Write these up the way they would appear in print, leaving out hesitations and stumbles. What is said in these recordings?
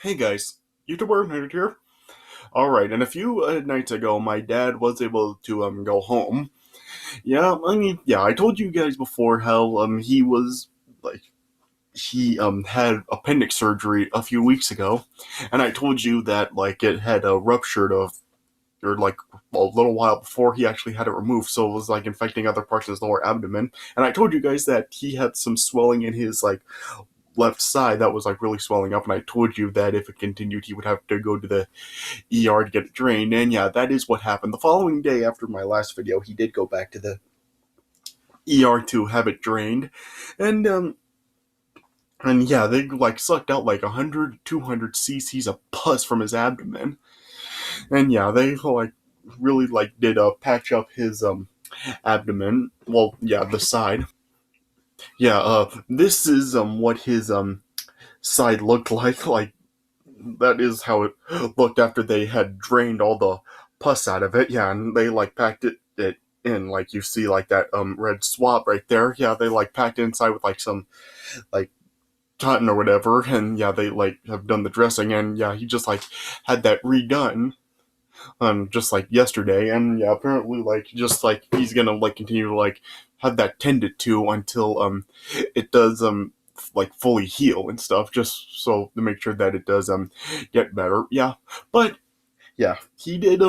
Hey guys, YouTuber Nerd here. Alright, and a few nights ago, my dad was able to go home. Yeah, I told you guys before how he was like he had appendix surgery a few weeks ago, and I told you that like it had ruptured or like a little while before he actually had it removed, so it was like infecting other parts of his lower abdomen. And I told you guys that he had some swelling in his like left side that was like really swelling up, and I told you that if it continued he would have to go to the ER to get it drained. And yeah, that is what happened. The following day after my last video, he did go back to the ER to have it drained. And and yeah, they like sucked out like 100 200 cc's of pus from his abdomen. And yeah, they like really like did patch up his abdomen. Well, yeah, the side. Yeah, this is what his side looked like. Like that is how it looked after they had drained all the pus out of it. Yeah, and they like packed it in, like you see like that red swab right there. Yeah, they like packed it inside with like some like cotton or whatever, and yeah, they like have done the dressing. And yeah, he just like had that redone just like yesterday. And yeah, apparently like just like he's gonna like continue to like have that tended to until it does like fully heal and stuff, just so to make sure that it does get better. Yeah, but yeah, he did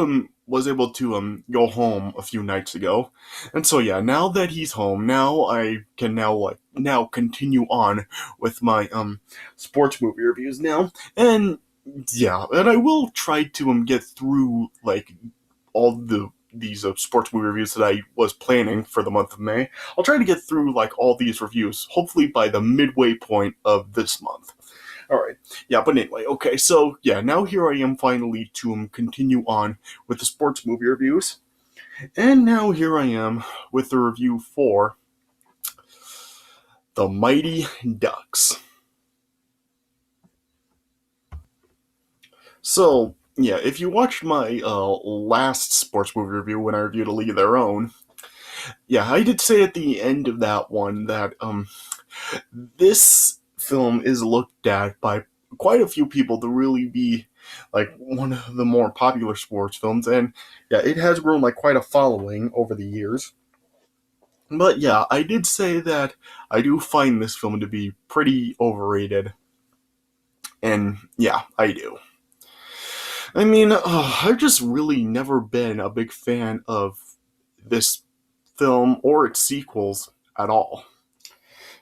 was able to go home a few nights ago. And so yeah, now that he's home, now I can now continue on with my sports movie reviews now. And yeah, and I will try to get through like all these sports movie reviews that I was planning for the month of May. I'll try to get through like all these reviews, hopefully by the midway point of this month. Alright, yeah, but anyway, okay, so yeah, now here I am finally to continue on with the sports movie reviews. And now here I am with the review for The Mighty Ducks. So, yeah, if you watched my last sports movie review when I reviewed A League of Their Own, yeah, I did say at the end of that one that this film is looked at by quite a few people to really be like one of the more popular sports films. And yeah, it has grown like quite a following over the years. But yeah, I did say that I do find this film to be pretty overrated. And yeah, I do. I mean, I've just really never been a big fan of this film or its sequels at all.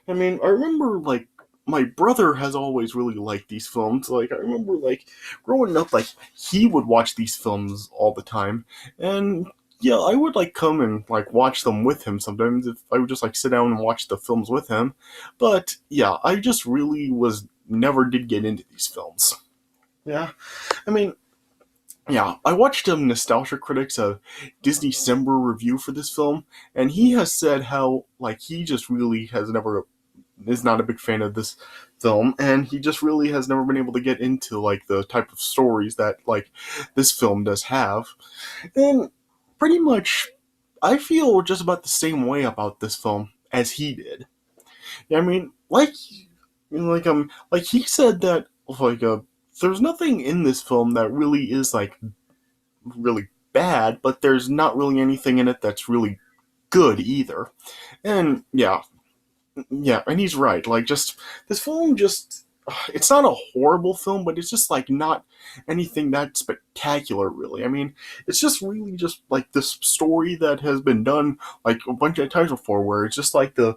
I mean, I remember like my brother has always really liked these films. Like I remember like growing up, like he would watch these films all the time, and yeah, I would like come and like watch them with him sometimes if I would just like sit down and watch the films with him. But yeah, I just really was never did get into these films. Yeah, I mean, yeah, I watched Nostalgia Critics a Disney December review for this film, and he has said how like he just really has never is not a big fan of this film, and he just really has never been able to get into like the type of stories that like this film does have. And pretty much I feel just about the same way about this film as he did. Yeah, I mean, like he said that like there's nothing in this film that really is like really bad, but there's not really anything in it that's really good either. And yeah, and he's right. Like, just this film, just it's not a horrible film, but it's just like not anything that spectacular, really. I mean, it's just really just like this story that has been done like a bunch of times before, where it's just like the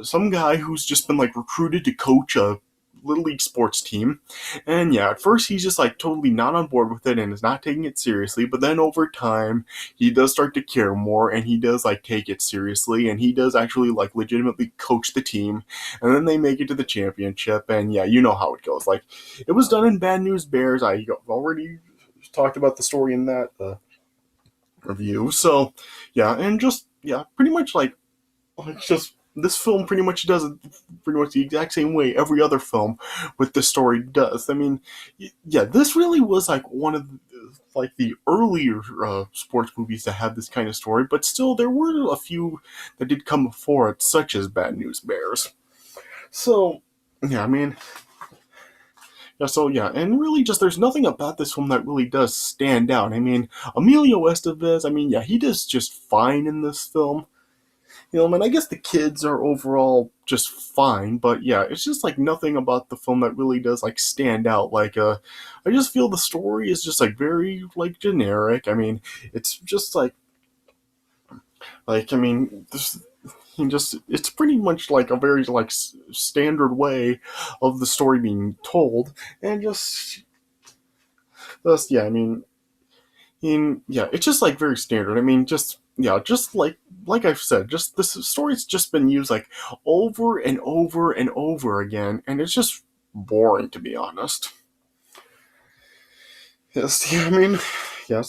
some guy who's just been like recruited to coach a little league sports team. And yeah, at first he's just like totally not on board with it and is not taking it seriously, but then over time he does start to care more, and he does like take it seriously, and he does actually like legitimately coach the team. And then they make it to the championship, and yeah, you know how it goes. Like, it was done in Bad News Bears. I already talked about the story in that review. So yeah, and just yeah, pretty much like it's just this film pretty much does it pretty much the exact same way every other film with the story does. I mean, yeah, this really was like one of like the earlier sports movies that had this kind of story, but still there were a few that did come before it, such as Bad News Bears. So yeah, I mean, Yeah, so yeah, and really just there's nothing about this film that really does stand out. I mean, Emilio Estevez, I mean, yeah, he does just fine in this film. I mean, I guess the kids are overall just fine, but yeah, it's just like nothing about the film that really does like stand out. I just feel the story is just like very like generic. I mean, it's just I mean, this just it's pretty much like a very like standard way of the story being told, and just yeah, I mean, yeah, it's just like very standard. I mean, just yeah, just like I've said, just this story's just been used like over and over and over again, and it's just boring to be honest. Yes, yeah, I mean, yeah,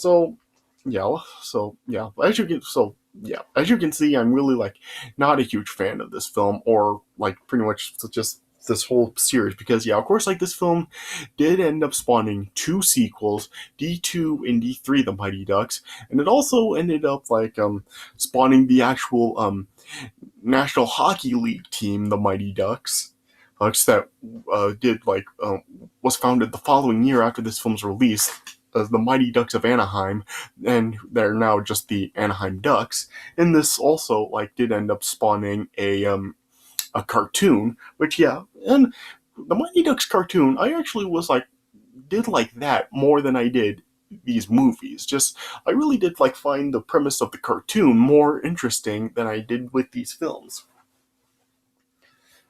as you can see, I'm really like not a huge fan of this film or like pretty much just this whole series because yeah, of course, like this film did end up spawning two sequels, D2 and D3, The Mighty Ducks, and it also ended up spawning the actual National Hockey League team, the Mighty Ducks. That did was founded the following year after this film's release as the Mighty Ducks of Anaheim, and they're now just the Anaheim Ducks. And this also did end up spawning a cartoon, which yeah, and the Mighty Ducks cartoon, I actually did like that more than I did these movies. Just I really did find the premise of the cartoon more interesting than I did with these films.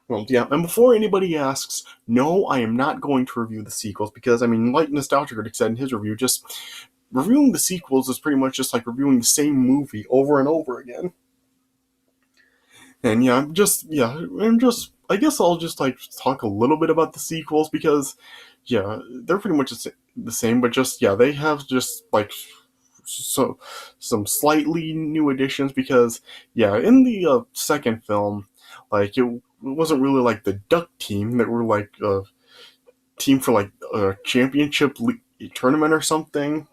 Well, yeah, and before anybody asks, no, I am not going to review the sequels because, I mean, like Nostalgia Critic said in his review, just reviewing the sequels is pretty much just like reviewing the same movie over and over again. And yeah, I guess I'll just talk a little bit about the sequels because, yeah, they're pretty much the same, but just, yeah, they have just so some slightly new additions because, yeah, in the second film, it wasn't really like the Duck team that were a team for a championship tournament or something,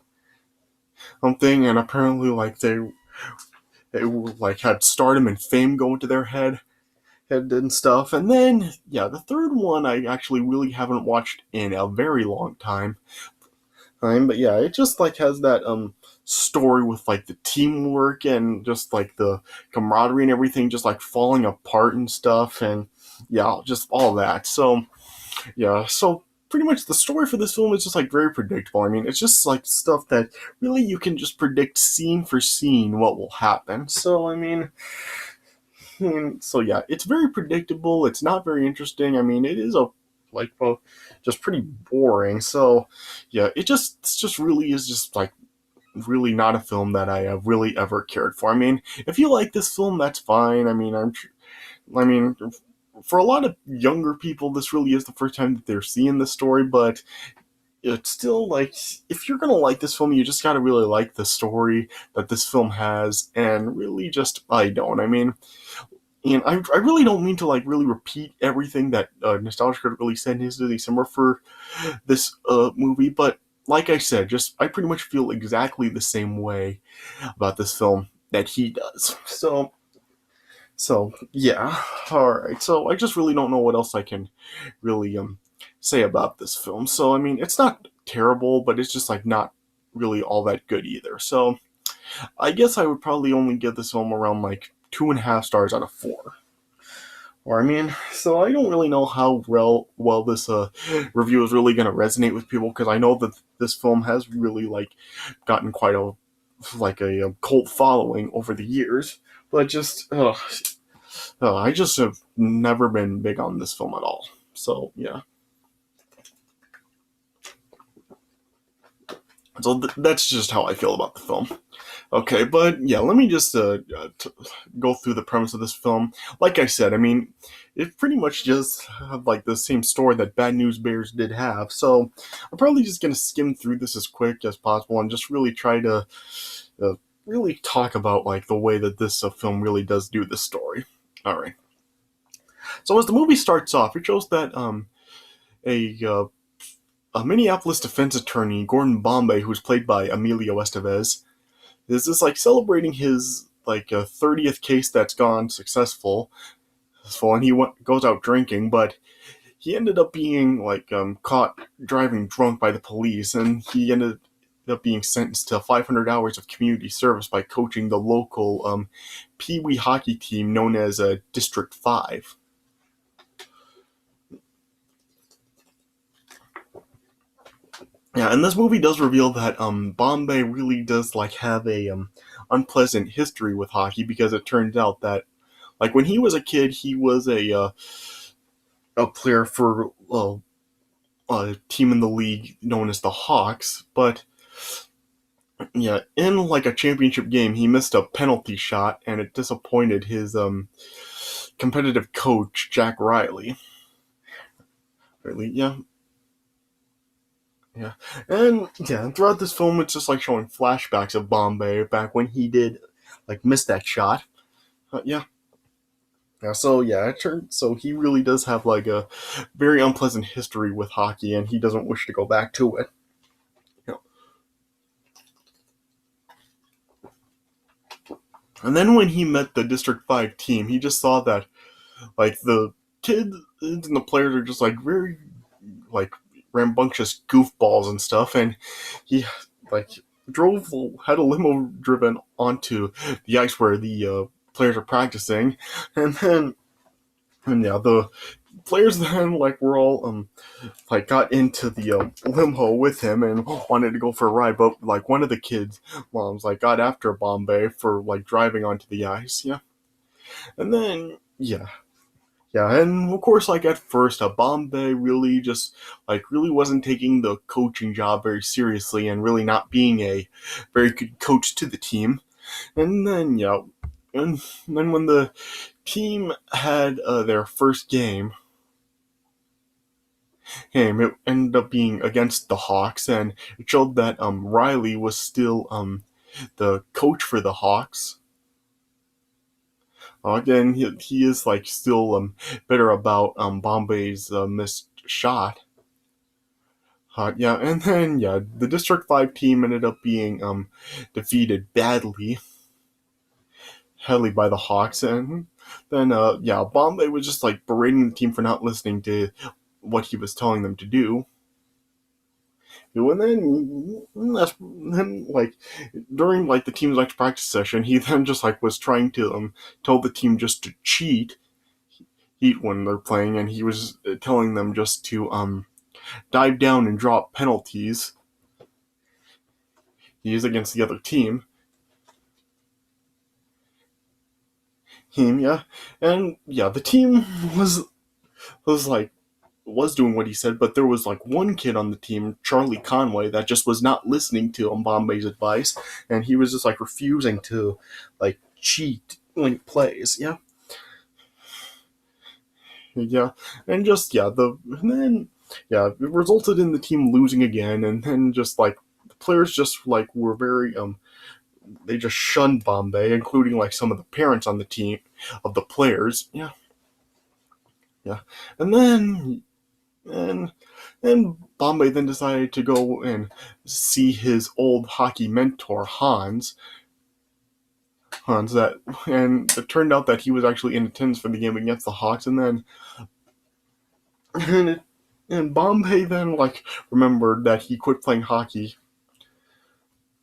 and apparently they were had stardom and fame going to their head and stuff. And then yeah, the third one I actually really haven't watched in a very long time, but yeah, it just has that story with the teamwork and just the camaraderie and everything just falling apart and stuff, and yeah, just all that. So yeah, so pretty much the story for this film is just very predictable. I mean, it's just stuff that really you can just predict scene for scene what will happen. So so yeah, it's very predictable. It's not very interesting. I mean, it is just pretty boring. So yeah, it's just really is just really not a film that I have really ever cared for. I mean, if you like this film, that's fine. I mean, for a lot of younger people, this really is the first time that they're seeing this story, but it's still if you're gonna like this film, you just gotta really like the story that this film has, and really just I don't. I mean, and I really don't mean to really repeat everything that Nostalgia Critic really said in his December for this movie, but like I said, just I pretty much feel exactly the same way about this film that he does. So yeah, all right. So I just really don't know what else I can really say about this film. So I mean, it's not terrible, but it's just not really all that good either. So I guess I would probably only give this film around 2.5 stars out of 4. Or I mean, so I don't really know how well this review is really going to resonate with people because I know that this film has really gotten quite a cult following over the years, but just I just have never been big on this film at all. So yeah. So that's just how I feel about the film. Okay, but yeah, let me just go through the premise of this film. Like I said, I mean, it pretty much just have the same story that Bad News Bears did have. So I'm probably just gonna skim through this as quick as possible and just really try to uh, really talk about the way that this film really does do the story. All right. So as the movie starts off, it shows that a a Minneapolis defense attorney, Gordon Bombay, who's played by Emilio Estevez, is just celebrating his 30th case that's gone successful, and he goes out drinking, but he ended up being caught driving drunk by the police, and he ended up being sentenced to 500 hours of community service by coaching the local Pee Wee hockey team known as District 5. Yeah, and this movie does reveal that Bombay really does have a unpleasant history with hockey, because it turns out that when he was a kid, he was a player for a team in the league known as the Hawks, but yeah, in a championship game, he missed a penalty shot, and it disappointed his competitive coach Jack Riley. Really, yeah. Yeah, and yeah, throughout this film, it's just showing flashbacks of Bombay back when he did miss that shot. Yeah, yeah. So yeah, so he really does have a very unpleasant history with hockey, and he doesn't wish to go back to it. Yeah. And then when he met the District 5 team, he just saw that the kids and the players are just very like rambunctious goofballs and stuff, and he like had a limo driven onto the ice where the players are practicing, and then and yeah, the players then were all got into the limo with him and wanted to go for a ride, but one of the kids' moms got after Bombay for driving onto the ice, yeah, and then yeah. Yeah, and of course, at first, Bombay really just, really wasn't taking the coaching job very seriously and really not being a very good coach to the team. And then, yeah, and then when the team had their first game, it ended up being against the Hawks, and it showed that Riley was still the coach for the Hawks. Again, he is still bitter about Bombay's missed shot. Yeah, and then yeah, the District 5 team ended up being defeated heavily by the Hawks, and then yeah, Bombay was just berating the team for not listening to what he was telling them to do. And then during the team's practice session, he then just was trying to tell the team just to cheat when they're playing, and he was telling them just to dive down and drop penalties he used against the other team. Yeah, and yeah, the team was doing what he said, but there was one kid on the team, Charlie Conway, that just was not listening to Bombay's advice, and he was just refusing to cheat plays. Yeah, yeah, and just yeah, and then yeah, it resulted in the team losing again, and then just the players just were very they just shunned Bombay, including some of the parents on the team of the players. Yeah, yeah, and then and Bombay then decided to go and see his old hockey mentor Hans. And it turned out that he was actually in attendance for the game against the Hawks, and then and, and Bombay then remembered that he quit playing hockey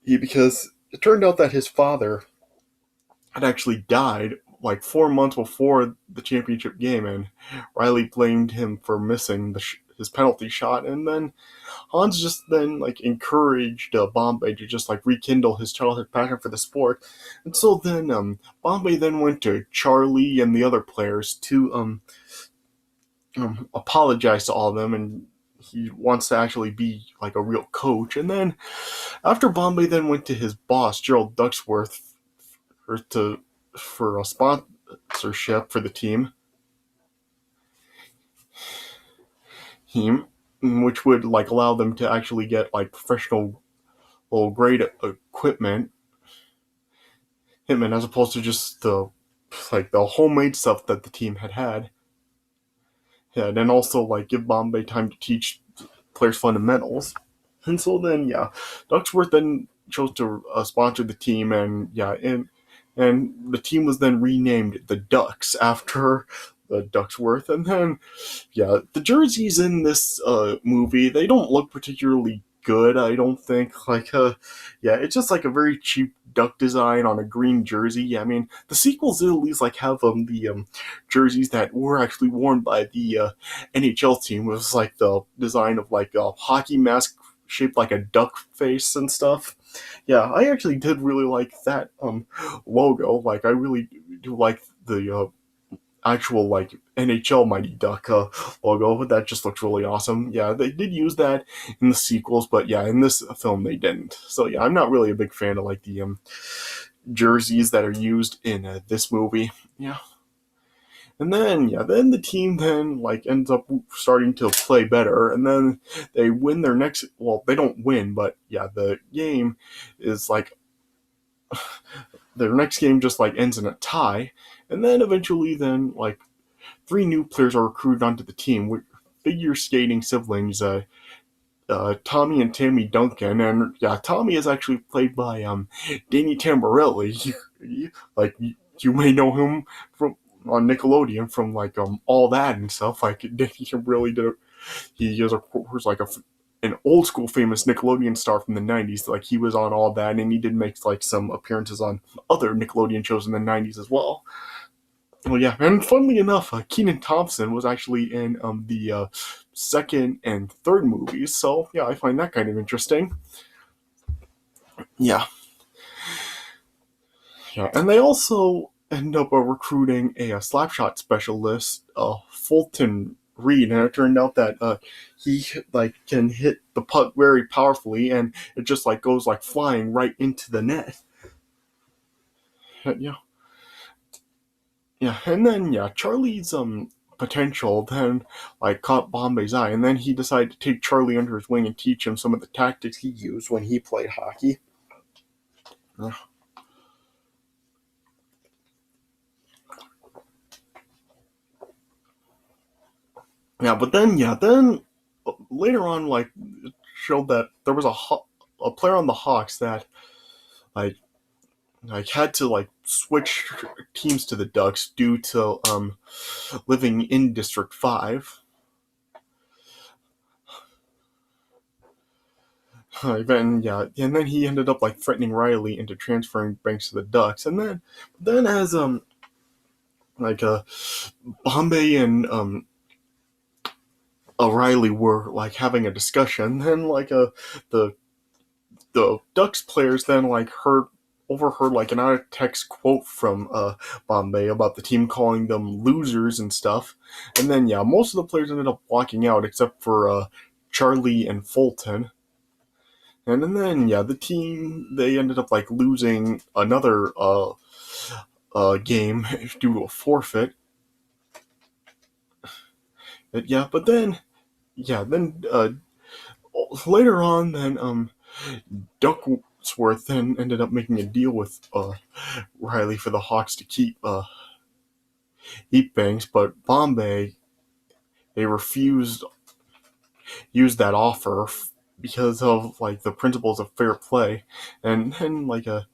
because it turned out that his father had actually died 4 months before the championship game, and Riley blamed him for missing his penalty shot. And then Hans just then encouraged Bombay to just rekindle his childhood passion for the sport. And so then Bombay then went to Charlie and the other players to apologize to all of them, and he wants to actually be a real coach. And then after Bombay then went to his boss Gerald Ducksworth for a sponsorship for the team, which would allow them to actually get professional grade equipment, as opposed to just the homemade stuff that the team had. Yeah, and then also give Bombay time to teach players fundamentals. And so then yeah, Ducksworth then chose to sponsor the team, and yeah, and the team was then renamed the Ducks after Ducksworth. And then, yeah, the jerseys in this movie, they don't look particularly good, I don't think. Yeah, it's just like a very cheap duck design on a green jersey. Yeah, I mean, the sequels at least like have the jerseys that were actually worn by the NHL team. It was like the design of like a hockey mask shaped like a duck face and stuff. Yeah, I actually did really like that logo. Like, I really do like the actual like NHL Mighty Duck logo. That just looks really awesome. Yeah, they did use that in the sequels, but yeah, in this film they didn't. So yeah, I'm not really a big fan of like the jerseys that are used in this movie. Yeah. And then, yeah, then the team then like ends up starting to play better, and then they win their next. Well, they don't win, but yeah, the game is like their next game just like ends in a tie, and then eventually, then like three new players are recruited onto the team with figure skating siblings, Tommy and Tammy Duncan, and yeah, Tommy is actually played by Danny Tamborelli. Like you may know him from on Nickelodeon from like all that and stuff. Like Danny really did. He is of course like an old school famous Nickelodeon star from the 90s. Like he was on all that, and he did make like some appearances on other Nickelodeon shows in the 90s as well. Well, yeah, and funnily enough, Kenan Thompson was actually in the second and third movies, so yeah, I find that kind of interesting. Yeah, yeah, and they also end up recruiting a slapshot specialist, Fulton Reed, and it turned out that he like can hit the puck very powerfully, and it just like goes like flying right into the net. Yeah, yeah, and then yeah, Charlie's potential then like caught Bombay's eye, and then he decided to take Charlie under his wing and teach him some of the tactics he used when he played hockey. Yeah, but then later on, like it showed that there was a player on the Hawks that like had to like switch teams to the Ducks due to living in District 5. Then yeah, and then he ended up like threatening Riley into transferring Banks to the Ducks, and then as like Bombay and Riley were like having a discussion, then like the the Ducks players then like overheard like an out of text quote from Bombay about the team calling them losers and stuff, and then yeah, most of the players ended up walking out except for Charlie and Fulton. And then yeah, the team they ended up like losing another game due to a forfeit. But then later on, then Duckworth then ended up making a deal with Riley for the Hawks to keep Banks, but Bombay they refused use that offer because of like the principles of fair play, and then like a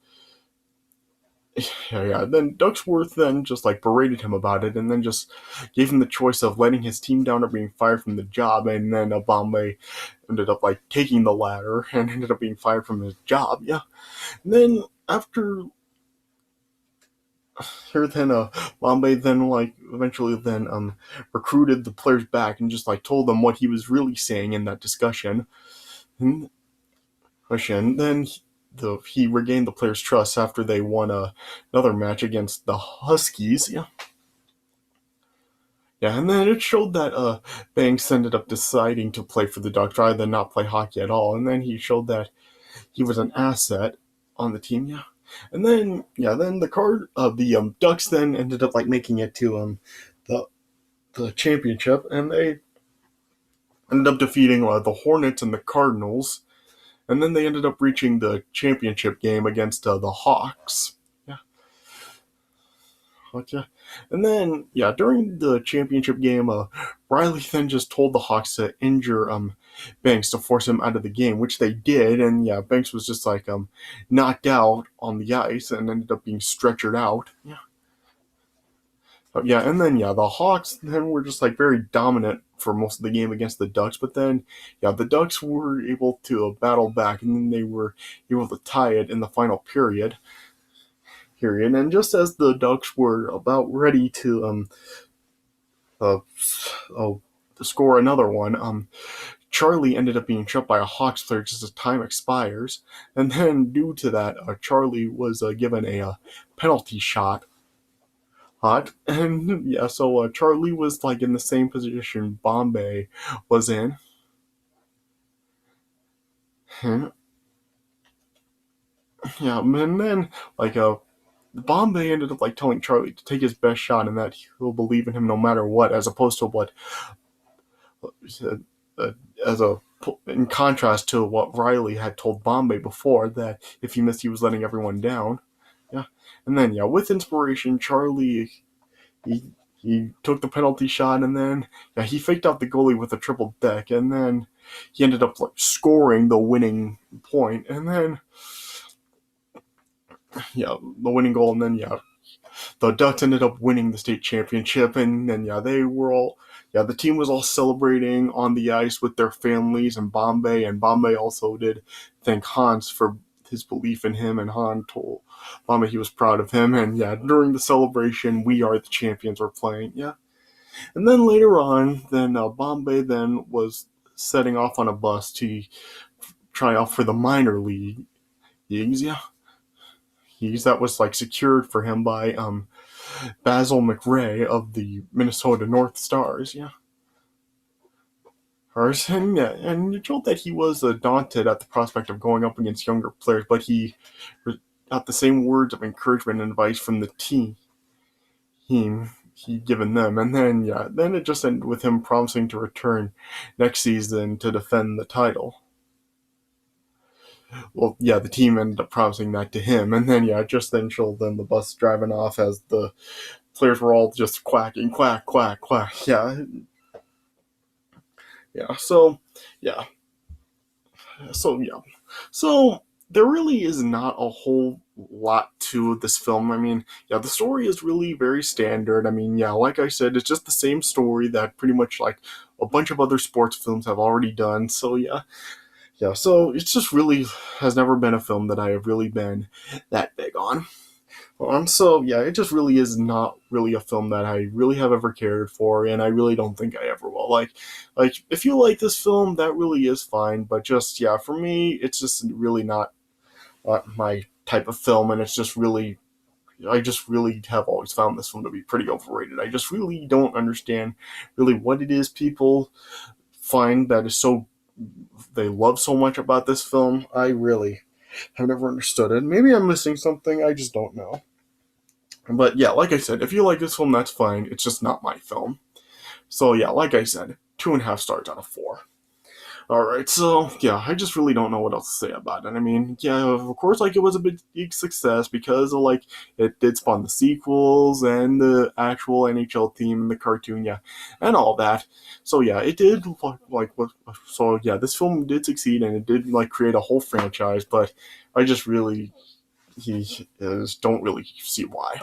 yeah. Then Ducksworth then just like berated him about it, and then just gave him the choice of letting his team down or being fired from the job. And then Bombay ended up like taking the latter and ended up being fired from his job. Yeah. And then after here, then Bombay then like eventually then recruited the players back and just like told them what he was really saying in that discussion. And then he regained the players' trust after they won another match against the Huskies. Yeah. Yeah, and then it showed that Banks ended up deciding to play for the Ducks rather than not play hockey at all. And then he showed that he was an asset on the team. Yeah, and then then the card of the Ducks then ended up like making it to the championship, and they ended up defeating the Hornets and the Cardinals, and then they ended up reaching the championship game against the Hawks. Yeah. Okay. And then, yeah, during the championship game, Riley then just told the Hawks to injure Banks to force him out of the game, which they did. And yeah, Banks was just like knocked out on the ice and ended up being stretchered out. Yeah. Yeah, and then yeah, the Hawks then were just like very dominant for most of the game against the Ducks, but then yeah, the Ducks were able to battle back, and then they were able to tie it in the final period. And just as the Ducks were about ready uh, uh to score another one, Charlie ended up being shot by a Hawks player just as time expires, and then due to that, Charlie was given a penalty shot. Hot and yeah, so Charlie was like in the same position Bombay was in. And, yeah, and then like Bombay ended up like telling Charlie to take his best shot and that he'll believe in him no matter what, as opposed to what uh, uh, as a in contrast to what Riley had told Bombay before, that if he missed, he was letting everyone down. Yeah, and then yeah, with inspiration, Charlie he he took the penalty shot, and then yeah, he faked out the goalie with a triple deck, and then he ended up like scoring the winning point, and then yeah, the winning goal, and then yeah, the Ducks ended up winning the state championship, and then yeah, they were all yeah, the team was all celebrating on the ice with their families, and Bombay also did thank Hans for his belief in him, and Han told Bombay he was proud of him, and yeah, during the celebration, "We Are the Champions" were playing, yeah, and then later on, then Bombay then was setting off on a bus to try out for the minor leagues, yeah, that was like secured for him by Basil McRae of the Minnesota North Stars. Yeah. Carson, yeah, and you're told that he was daunted at the prospect of going up against younger players, but he got the same words of encouragement and advice from the team he'd given them. And then, yeah, then it just ended with him promising to return next season to defend the title. Well, yeah, the team ended up promising that to him. And then, yeah, just then showed them the bus driving off as the players were all just quacking, quack, quack, quack. Yeah, yeah. Yeah, yeah. So there really is not a whole lot to this film. I mean, yeah, the story is really very standard. I mean, yeah, like I said, it's just the same story that pretty much like a bunch of other sports films have already done. So yeah. So it's just really has never been a film that I have really been that big on. So yeah, it just really is not really a film that I really have ever cared for, and I really don't think I ever will. Like if you like this film, that really is fine. But just yeah, for me, it's just really not my type of film, and it's just really, I just really have always found this film to be pretty overrated. I just really don't understand really what it is people find that is so they love so much about this film. I really have never understood it. Maybe I'm missing something. I just don't know. But yeah, like I said, if you like this film, that's fine. It's just not my film. So yeah, like I said, 2.5 stars out of 4. Alright, so yeah, I just really don't know what else to say about it. I mean, yeah, of course, like it was a big success because of, like it did spawn the sequels and the actual NHL team and the cartoon, yeah, and all that. So yeah, it did so yeah, this film did succeed and it did like create a whole franchise, but I just really he is don't really see why.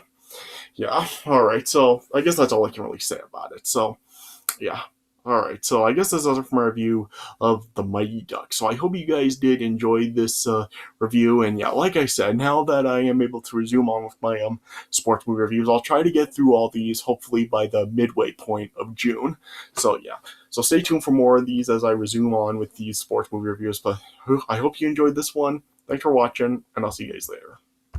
Yeah, alright, so I guess that's all I can really say about it. So yeah. Alright, so I guess this is it for my review of The Mighty Ducks. So I hope you guys did enjoy this review. And yeah, like I said, now that I am able to resume on with my sports movie reviews, I'll try to get through all these hopefully by the midway point of June. So yeah, so stay tuned for more of these as I resume on with these sports movie reviews. But I hope you enjoyed this one. Thanks for watching, and I'll see you guys later.